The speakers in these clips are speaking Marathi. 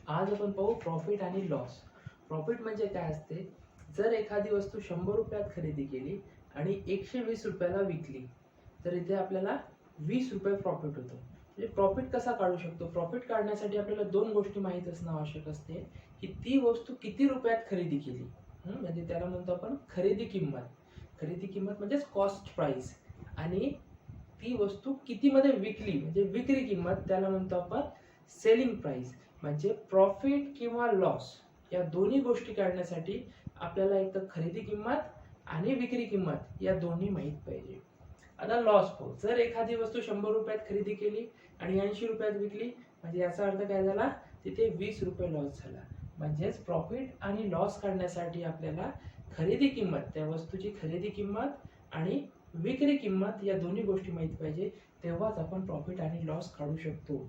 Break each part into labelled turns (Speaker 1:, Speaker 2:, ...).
Speaker 1: आज आपण पाहू प्रॉफिट आणि लॉस. प्रॉफिट म्हणजे काय असते? जर एखादी वस्तू 100 रुपयात खरेदी केली आणि 120 रुपयाला विकली, तर इथे आपल्याला 20 रुपये प्रॉफिट होतो. म्हणजे प्रॉफिट कसा काढू शकतो? प्रॉफिट काढण्यासाठी आपल्याला दोन गोष्टी माहीत असणं आवश्यक असते, की ती वस्तू किती रुपयात खरेदी केली. म्हणजे त्याला म्हणतो आपण खरेदी किंमत. खरेदी किंमत म्हणजेच कॉस्ट प्राइस. आणि ती वस्तू कितीमध्ये विकली म्हणजे विक्री किंमत, त्याला म्हणतो आपण सेलिंग प्राइस. म्हणजे प्रॉफिट किंवा लॉस या दोन्ही गोष्टी काढण्यासाठी आपल्याला एक तर खरेदी किंमत आणि विक्री किंमत या दोन्ही माहीत पाहिजे. आता लॉस पाहू. जर एखादी वस्तू 100 रुपयात खरेदी केली आणि 80 रुपयात विकली, म्हणजे याचा अर्थ काय झाला? तिथे 20 रुपये लॉस झाला. म्हणजेच प्रॉफिट आणि लॉस काढण्यासाठी आपल्याला खरेदी किंमत, त्या वस्तूची खरेदी किंमत आणि विक्री किंमत या दोन्ही गोष्टी माहीत पाहिजे, तेव्हाच आपण प्रॉफिट आणि लॉस काढू शकतो.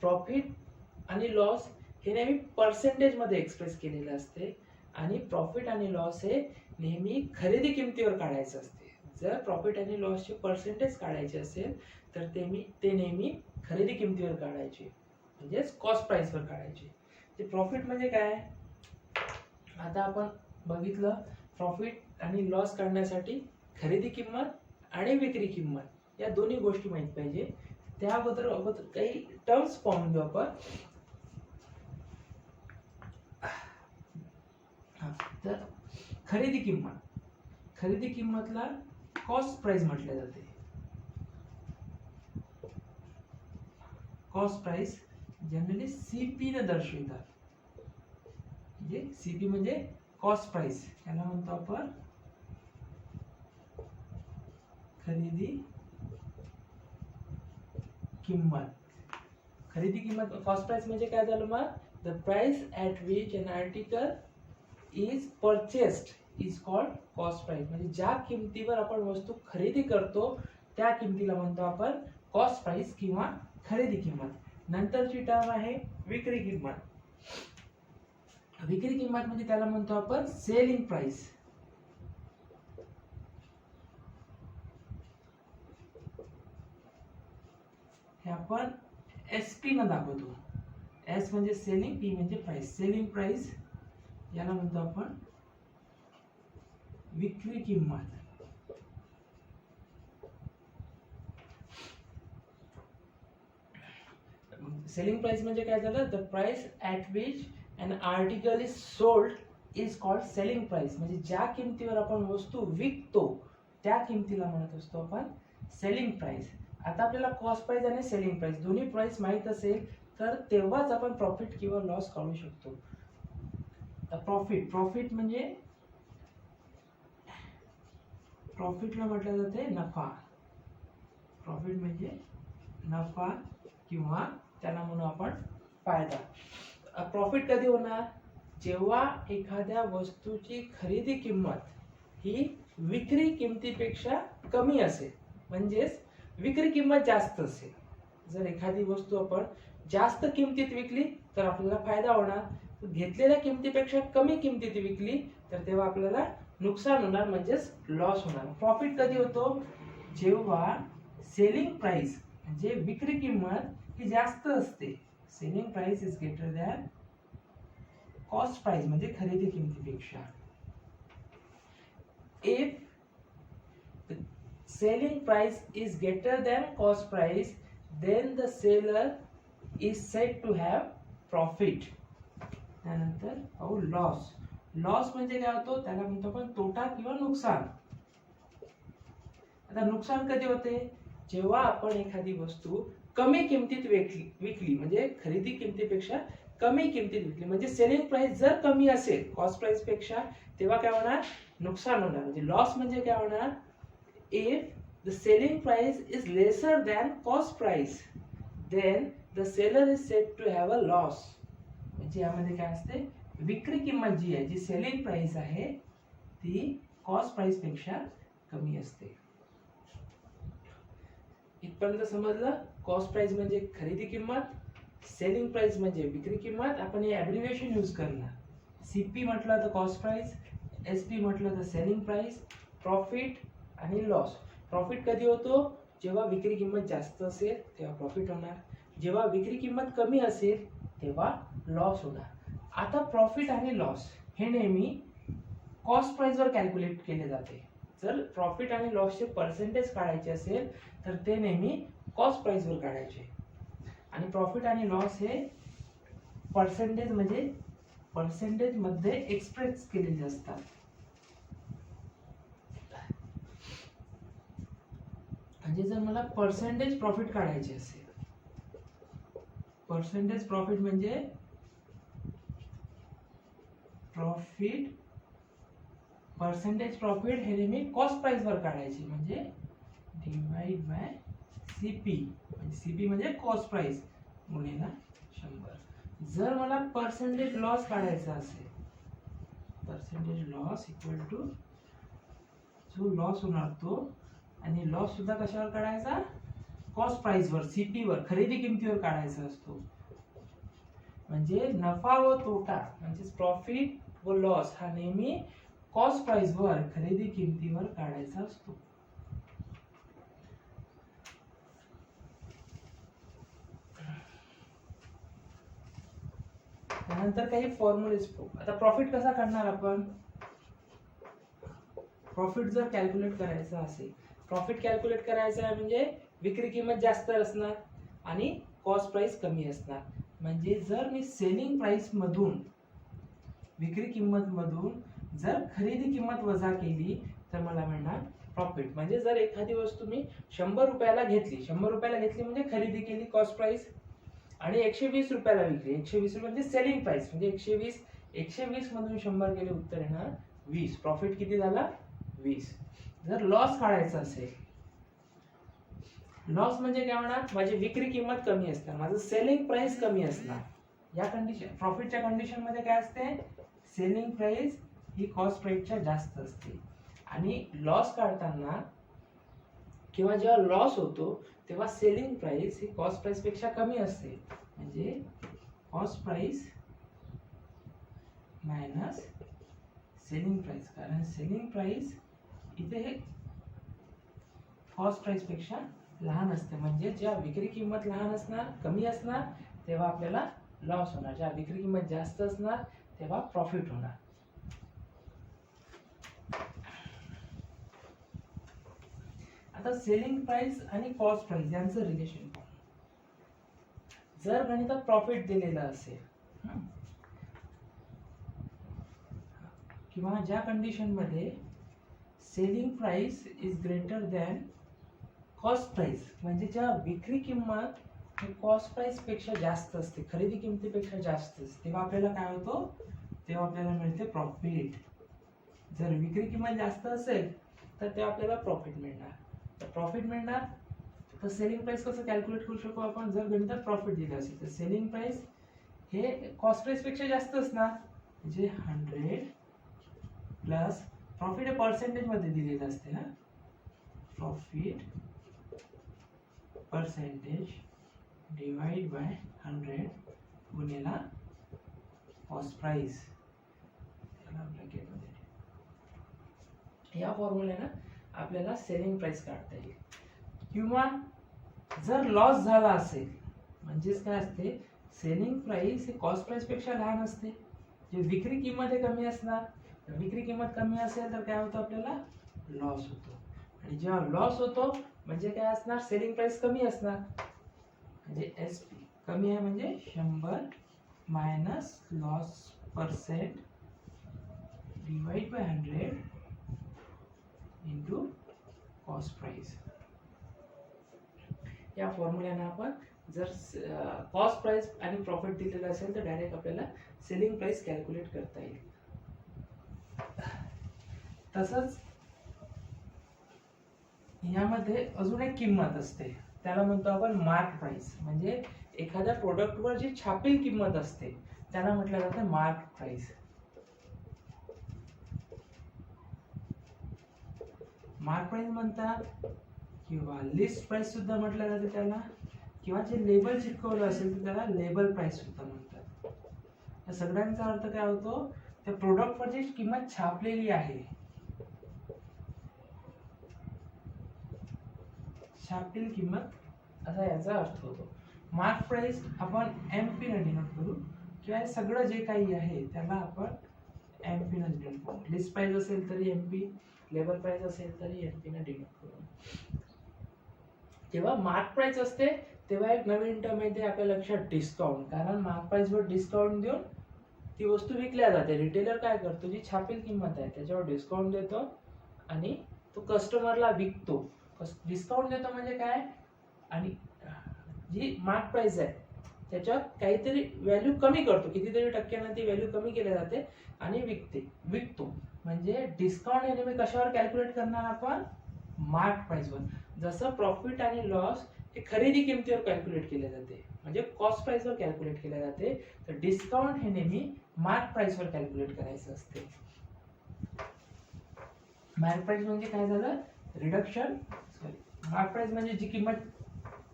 Speaker 1: प्रॉफिट आणि लॉस हे नेहमी पर्सेंटेज मध्ये एक्सप्रेस केलेलं असते आणि प्रॉफिट आणि लॉस हे नेहमी खरेदी किमतीवर काढायचं असते. जर प्रॉफिट आणि लॉसचे पर्सेंटेज काढायचे असेल तर ते नेहमी खरेदी किमतीवर काढायचे, म्हणजेच कॉस्ट प्राइसवर काढायचे. ते प्रॉफिट म्हणजे काय? आता आपण बघितलं, प्रॉफिट आणि लॉस काढण्यासाठी खरेदी किंमत आणि विक्री किंमत या दोन्ही गोष्टी माहीत पाहिजे. त्या अगोदर काही टर्म्स पाहून घेऊ आपण. तर खरेदी किंमतला कॉस्ट प्राइस म्हटले जाते. कॉस्ट प्राइस जनरली सीपी ने दर्शवितात. म्हणजे सीपी म्हणजे कॉस्ट प्राइस, याला म्हणतो आपण खरेदी किंमत. खरेदी किंमत कॉस्ट प्राइस म्हणजे काय झालं मग? The price at which an article is purchased is called cost price. म्हणजे ज्या किमतीवर आपण वस्तू खरेदी करतो त्या किमतीला म्हणतो आपण कॉस्ट प्राइस किंवा खरेदी किंमत. नंतरची टर्म आहे विक्री किंमत. विक्री किंमत म्हणजे त्याला म्हणतो आपण सेलिंग प्राइस. हे आपण एसपी न दाखवतो. एस म्हणजे सेलिंग, पी म्हणजे प्राइस. सेलिंग प्राइस याला म्हणतो आपण विक्री किंमत. सेलिंग प्राइस म्हणजे काय झालं? The price at which an article is sold is called selling price. म्हणजे ज्या किमतीवर आपण वस्तू विकतो त्या किमतीला म्हणत असतो आपण सेलिंग प्राइस. आता आपल्याला कॉस्ट प्राइस आणि सेलिंग प्राइस दोन्ही प्राइस माहीत असेल तर तेव्हाच आपण प्रॉफिट किंवा लॉस काढू शकतो. प्रॉफिट म्हणजे प्रॉफिटला म्हटलं जाते नफा. प्रॉफिट म्हणजे नफा किंवा त्याला म्हणू आपण फायदा. प्रॉफिट कधी होणार? जेव्हा एखाद्या वस्तूची खरेदी किंमत ही विक्री किमतीपेक्षा कमी असेल, म्हणजेच विक्री किंमत जास्त असेल. जर एखादी वस्तू आपण जास्त किमतीत विकली तर आपल्याला फायदा होणार. घेतलेल्या किमतीपेक्षा कमी किमतीत विकली तर तेव्हा आपल्याला नुकसान होणार, म्हणजेच लॉस होणार. प्रॉफिट कधी होतो? जेव्हा सेलिंग प्राइस म्हणजे विक्री किंमत ही जास्त असते. Selling price is greater than cost price म्हणजे खरेदी किमतीपेक्षा. If selling price is greater than cost price, then the seller is said to have profit. त्यानंतर पाहू लॉस. लॉस म्हणजे काय होतो? त्याला म्हणतो आपण तोटा किंवा नुकसान. आता नुकसान कधी होते? जेव्हा आपण एखादी वस्तू कमी किमतीत विकली म्हणजे खरेदी किमतीपेक्षा कमी किमतीत विकली, म्हणजे सेलिंग प्राइस जर कमी असेल कॉस्ट प्राइस पेक्षा, तेव्हा काय होणार? नुकसान होणार. म्हणजे लॉस म्हणजे काय होणार? If the selling price is lesser than cost price, then the seller is said to have a loss. म्हणजे यामध्ये काय असते? विक्री किंमत जी आहे, जी सेलिंग प्राइस आहे ती कॉस्ट प्राइस पेक्षा कमी असते. इथपर्यंत समजलं? कॉस्ट प्राइस म्हणजे खरेदी किंमत, सेलिंग प्राइस म्हणजे विक्री किंमत. आपण हे ॲब्रिव्हिएशन यूज करणार. सीपी म्हटलं तर कॉस्ट प्राइस, एसपी म्हटलं तर सेलिंग प्राइस. प्रॉफिट आणि लॉस. प्रॉफिट कधी होतो? जेव्हा विक्री किंमत जास्त असेल तेव्हा प्रॉफिट होणार. जेव्हा विक्री किंमत कमी असेल तेव्हा लॉस होणार. आता प्रॉफिट आणि लॉस हे नेहमी कॉस्ट प्राइसवर कॅल्क्युलेट केले जाते. जर प्रॉफिट आणि लॉसचे पर्सेंटेज काढायचे असेल तर ते नेहमी कॉस्ट प्राइसवर काढायचे. आणि प्रॉफिट आणि लॉस हे पर्सेंटेज मध्ये एक्सप्रेस केलेले असतात. म्हणजे जर मला पर्सेंटेज प्रॉफिट काढायचे असेल, पर्सेंटेज प्रॉफिट म्हणजे पर्सेंटेज प्रॉफिट हे नेहमी कॉस्ट प्राइस वर काढायचे. म्हणजे डिवाइड बाय सीपी, म्हणजे सीपी म्हणजे कॉस्ट प्राइस गुणिले 100. जर मला पर्सेंटेज लॉस काढायचा असेल, पर्सेंटेज लॉस इक्वल टू जो लॉस होणार तो, आणि लॉस सुद्धा कशावर काढायचा, कॉस्ट प्राइस वर, सीपी वर, खरेदी किमतीवर काढायचा असतो. म्हणजे नफा व तोटा म्हणजे प्रॉफिट व लॉस हा नेहमी कॉस्ट प्राइस वर, खरेदी किमतीवर काढायचा असतो. त्यानंतर काही फॉर्म्युलेज. आता प्रॉफिट कसा काढणार आपण, प्रॉफिट जर कॅल्क्युलेट करायचा असेल, प्रॉफिट कॅल्क्युलेट करायचं आहे म्हणजे विक्री किंमत जास्त असणार आणि कॉस्ट प्राइस कमी असणार. म्हणजे जर मी सेलिंग प्राइस मधून, विक्री किंमत मधून जर खरेदी किंमत वजा केली तर मला मिळणार प्रॉफिट. म्हणजे जर एखादी वस्तू मी 100 रुपयाला घेतली, 100 रुपयाला घेतली म्हणजे खरेदी केली कॉस्ट प्राइस, आणि 120 रुपयाला विकली, 120 रुपये म्हणजे सेलिंग प्राइस, म्हणजे 120 मधून 100 गेले, उत्तर येणार 20. प्रॉफिट किती झाला, 20. जर लॉस काढायचा असेल, लॉस म्हणजे काय होणार, माझी विक्री किंमत कमी असणार, माझं सेलिंग प्राइस कमी असणार. या कंडिशन, प्रॉफिटच्या कंडिशन मध्ये काय असते, सेलिंग प्राइस ही कॉस्ट प्राइसच्या जास्त असते. आणि लॉस काढताना किंवा जेव्हा लॉस होतो तेव्हा सेलिंग प्राइस ही कॉस्ट प्राइस पेक्षा कमी असते. म्हणजे cost price minus selling price, कारण सेलिंग प्राइस इथे हे कॉस्ट प्राइस पेक्षा लहान असते. म्हणजे जेव्हा विक्री किंमत लहान असणार, कमी असणार, तेव्हा आपल्याला लॉस होणार. जेव्हा विक्री किंमत जास्त असणार तेव्हा प्रॉफिट होणार. आता सेलिंग प्राइस आणि कॉस्ट प्राइस यांचं रिलेशन पाहू. जर गणितात प्रॉफिट दिलेला असेल किंवा ज्या कंडिशन मध्ये selling price is greater than cost price, म्हणजे जेव्हा विक्री किंमत ही कॉस्ट प्राइस पेक्षा जास्त असते, खरेदी किमतीपेक्षा जास्त असते, तेव्हा आपल्याला काय होतो, तेव्हा आपल्याला मिळते प्रॉफिट. जर विक्री किंमत जास्त असेल तर तेव्हा आपल्याला प्रॉफिट मिळणार. तर प्रॉफिट मिळणार तर सेलिंग प्राइस कसं कॅल्क्युलेट करू शकतो आपण, जर गणितात प्रॉफिट दिलं असेल तर सेलिंग प्राइस हे कॉस्ट प्राइस पेक्षा जास्त असणार, म्हणजे 100 प्लस प्रॉफिट हे पर्सेंटेज मध्ये दिलेलं असते ना, प्रॉफिट पर्सेंटेज डिवाइड बाय 100 गुणिले कॉस्ट प्राइस. या फॉर्म्युल्यानं आपल्याला सेलिंग प्राइस काढता येईल. किंवा जर लॉस झाला असेल म्हणजेच काय असते, सेलिंग प्राइस ही कॉस्ट प्राइस पेक्षा लहान असते, जे विक्री किंमत हे कमी असणार. विक्री किंमत कमी असेल तर काय होतं, आपल्याला लॉस होतो. आणि जेव्हा लॉस होतो म्हणजे काय असणार, सेलिंग प्राइस कमी असणार, म्हणजे एसपी कमी आहे म्हणजे 100 minus loss percent divide by 100 into cost price. या फॉर्म्युल्यानं आपण जर कॉस्ट प्राइस आणि प्रॉफिट दिलेलं असेल तर डायरेक्ट आपल्याला सेलिंग प्राइस कॅल्क्युलेट करता येईल. तसंच यामध्ये अजून एक किंमत असते, त्याला म्हणतो आपण मार्क प्राइस. म्हणजे एखाद्या प्रोडक्टवर जी छापील किंमत असते त्याला म्हटलं जातं मार्क प्राइस. मार्क प्राइस म्हणतात किंवा लिस्ट प्राइस सुद्धा म्हटलं जाते त्याला, किंवा जे लेबल चिटकवलं असेल तर त्याला लेबल प्राइस सुद्धा म्हणतात. या सगळ्यांचा अर्थ काय होतो, त्या प्रोडक्टवर जी किंमत छापलेली आहे, छापील किंमत असा याचा अर्थ होतो. मार्क प्राइस आपण MP ने डिनोट करू किंवा हे सगळं जे काही आहे त्याला आपण MP ने डिनोट करू. लिस्ट प्राइस असेल तरी MP, लेबल प्राइस असेल तरी MP ने डिनोट करू. जेव्हा मार्क प्राइस असते तेव्हा एक नवीन टर्म येते आपल्या लक्षात, डिस्काउंट. कारण मार्क प्राइस वर डिस्काउंट देऊन ती वस्तू विकल्या जाते. रिटेलर काय करतो, जी छापील किंमत आहे त्याच्यावर डिस्काउंट देतो आणि तो कस्टमरला विकतो. डिस्काउंट देतो म्हणजे काय, आणि जी मार्क प्राइस आहे त्याच्यात काहीतरी व्हॅल्यू कमी करतो, कितीतरी टक्क्यांना ती व्हॅल्यू कमी केली जाते आणि विकतो. म्हणजे डिस्काउंट हे नेहमी कशावर कॅल्क्युलेट करणार आपण, मार्क प्राइसवर. जसं प्रॉफिट आणि लॉस हे खरेदी किमतीवर कॅल्क्युलेट केले जाते, म्हणजे कॉस्ट प्राइसवर कॅल्क्युलेट केले जाते, तर डिस्काउंट हे नेहमी मार्क प्राइसवर कॅल्क्युलेट करायचं असते. मार्क प्राइस म्हणजे काय झालं, रिडक्शन. मार्क प्राइस म्हणजे जी किंमत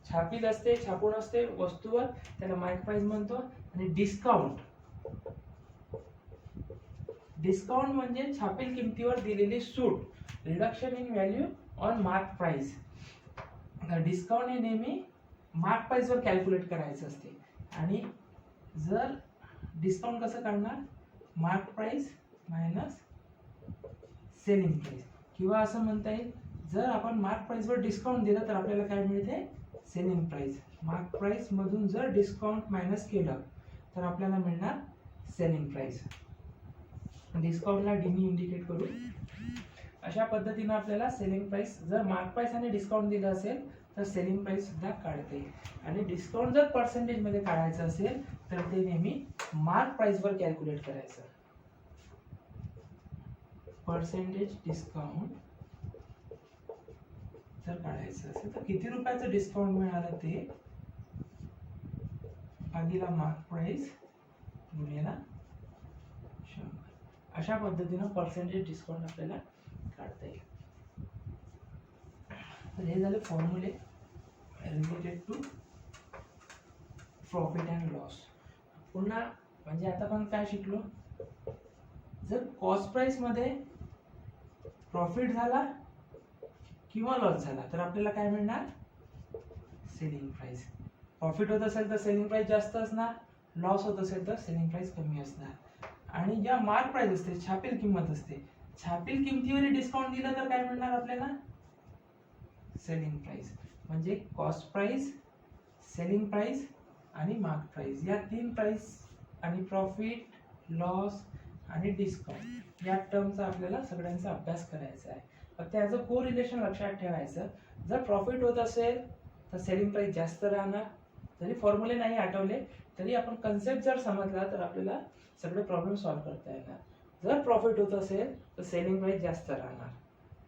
Speaker 1: छापील असते, छापून असते वस्तूवर, त्याला मार्क प्राइस म्हणतो. आणि डिस्काउंट म्हणजे छापील किमतीवर दिलेली सूट, reduction in value on mark price. Discount हे नेहमी मार्क प्राइस वर कॅल्क्युलेट करायचं असते. आणि जर डिस्काउंट कसं काढणार, mark price minus selling price. किंवा असं म्हणता येईल, जर आपण मार्क प्राइस वर डिस्काउंट दिलं तर आपल्याला काय मिळते, सेलिंग प्राइस. मार्क प्राइस मधून जर डिस्काउंट मायनस केलं तर आपल्याला मिळणार सेलिंग प्राइस. डिस्काउंटला डी ने इंडिकेट करू. अशा पद्धतीने आपल्याला सेलिंग प्राइस, जर मार्क प्राइस आणि डिस्काउंट दिलं असेल तर सेलिंग प्राइस सुद्धा काढता येईल. आणि डिस्काउंट जर पर्सेंटेज मध्ये काढायचं असेल तर ते नेहमी मार्क प्राइस वर कॅल्क्युलेट करायचं. पर्सेंटेज डिस्काउंट जर काढायचं असेल तर किती रुपयाचं डिस्काउंट मिळालं ते भागीला मार्क प्राइस गुणिले 100. अशा पद्धतीने पर्सेंटेज डिस्काउंट आपल्याला काढता येईल. तर हे झाले फॉर्म्युले related to profit and loss. पुन्हा म्हणजे आता आपण काय शिकलो, जर कॉस्ट प्राइस मध्ये प्रॉफिट झाला किंवा लॉस झाला तर आपल्याला काय मिळणार, सेलिंग प्राइस. प्रॉफिट होत असेल तर सेलिंग प्राइस जास्त असणार, लॉस होत असेल तर सेलिंग प्राइस कमी असणार. आणि ज्या मार्क प्राइस असते, छापील किंमत असते, छापील किमतीवर डिस्काउंट दिलं तर काय मिळणार आपल्याला, सेलिंग प्राइस. म्हणजे कॉस्ट प्राइस, सेलिंग प्राइस आणि मार्क प्राइस या तीन प्राइस आणि प्रॉफिट, लॉस आणि डिस्काउंट या टर्मचा आपल्याला सगळ्यांचा अभ्यास करायचा आहे. फक्त त्याचं को रिलेशन लक्षात ठेवायचं. जर प्रॉफिट होत असेल तर सेलिंग प्राइस जास्त राहणार. जरी फॉर्म्युले नाही आठवले तरी आपण कन्सेप्ट जर समजला तर आपल्याला सगळे प्रॉब्लेम सॉल्व्ह करता येणार. जर प्रॉफिट होत असेल तर सेलिंग प्राइस जास्त राहणार,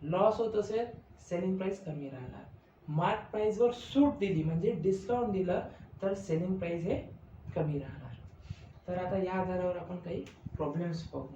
Speaker 1: लॉस होत असेल सेलिंग प्राइस कमी राहणार. मार्क प्राइस वर सूट दिली म्हणजे डिस्काउंट दिलं तर सेलिंग प्राइस हे कमी राहणार. तर आता या आधारावर आपण काही प्रॉब्लेम्स पाहू.